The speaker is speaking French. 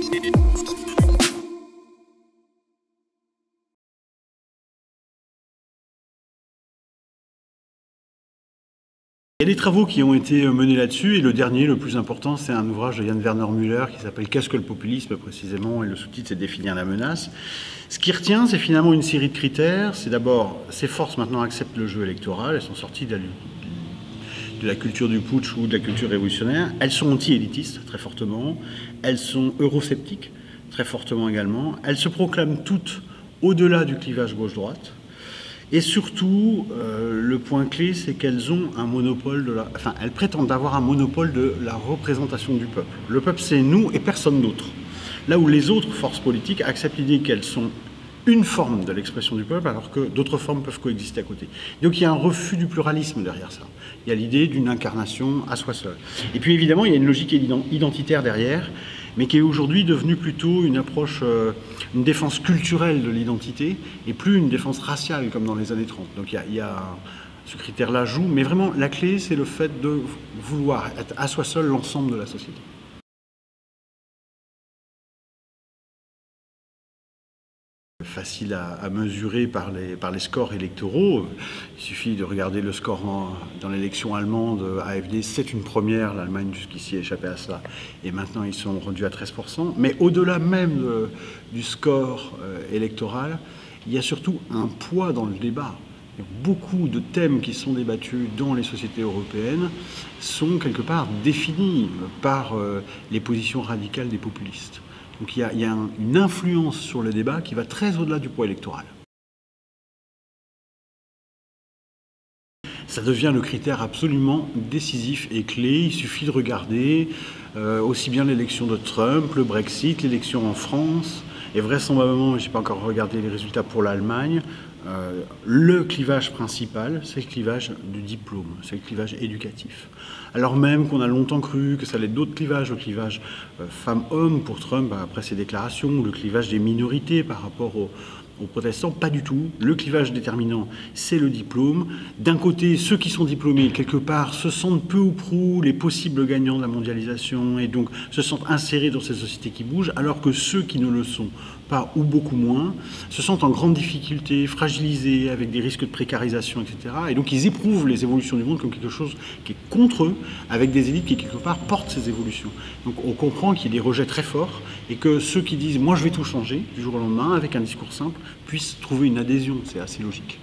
Il y a des travaux qui ont été menés là-dessus, et le dernier, le plus important, c'est un ouvrage de Jan Werner Müller qui s'appelle « Qu'est-ce que le populisme ?» précisément, et le sous-titre c'est « Définir la menace ». Ce qui retient, c'est finalement une série de critères. C'est d'abord, ces forces maintenant acceptent le jeu électoral, elles sont sorties de la culture du putsch ou de la culture révolutionnaire, elles sont anti-élitistes très fortement, elles sont eurosceptiques très fortement également, elles se proclament toutes au-delà du clivage gauche-droite. Et surtout, le point clé, c'est qu'elles ont un monopole elles prétendent avoir un monopole de la représentation du peuple. Le peuple, c'est nous et personne d'autre. Là où les autres forces politiques acceptent l'idée qu'elles sont une forme de l'expression du peuple, alors que d'autres formes peuvent coexister à côté. Donc il y a un refus du pluralisme derrière ça. Il y a l'idée d'une incarnation à soi seul. Et puis évidemment, il y a une logique identitaire derrière, mais qui est aujourd'hui devenue plutôt une approche, une défense culturelle de l'identité, et plus une défense raciale comme dans les années 30. Donc ce critère-là joue, mais vraiment la clé, c'est le fait de vouloir être à soi seul l'ensemble de la société. Facile à mesurer par les scores électoraux. Il suffit de regarder le score dans l'élection allemande. AfD, c'est une première. L'Allemagne jusqu'ici a échappé à ça. Et maintenant, ils sont rendus à 13%. Mais au-delà même du score électoral, il y a surtout un poids dans le débat. Beaucoup de thèmes qui sont débattus dans les sociétés européennes sont quelque part définis par les positions radicales des populistes. Donc il y a une influence sur le débat qui va très au-delà du poids électoral. Ça devient le critère absolument décisif et clé. Il suffit de regarder aussi bien l'élection de Trump, le Brexit, l'élection en France, et vraisemblablement, je n'ai pas encore regardé les résultats pour l'Allemagne, le clivage principal, c'est le clivage du diplôme, c'est le clivage éducatif. Alors même qu'on a longtemps cru que ça allait être d'autres clivages, le clivage femmes-hommes pour Trump après ses déclarations, ou le clivage des minorités par rapport aux protestants, pas du tout. Le clivage déterminant, c'est le diplôme. D'un côté, ceux qui sont diplômés, quelque part, se sentent peu ou prou les possibles gagnants de la mondialisation et donc se sentent insérés dans cette société qui bouge, alors que ceux qui ne le sont pas ou beaucoup moins se sentent en grande difficulté, fragilisés, avec des risques de précarisation, etc. Et donc ils éprouvent les évolutions du monde comme quelque chose qui est contre eux, avec des élites qui, quelque part, portent ces évolutions. Donc on comprend qu'il y a des rejets très forts et que ceux qui disent « moi je vais tout changer » du jour au lendemain, avec un discours simple, puissent trouver une adhésion. C'est assez logique.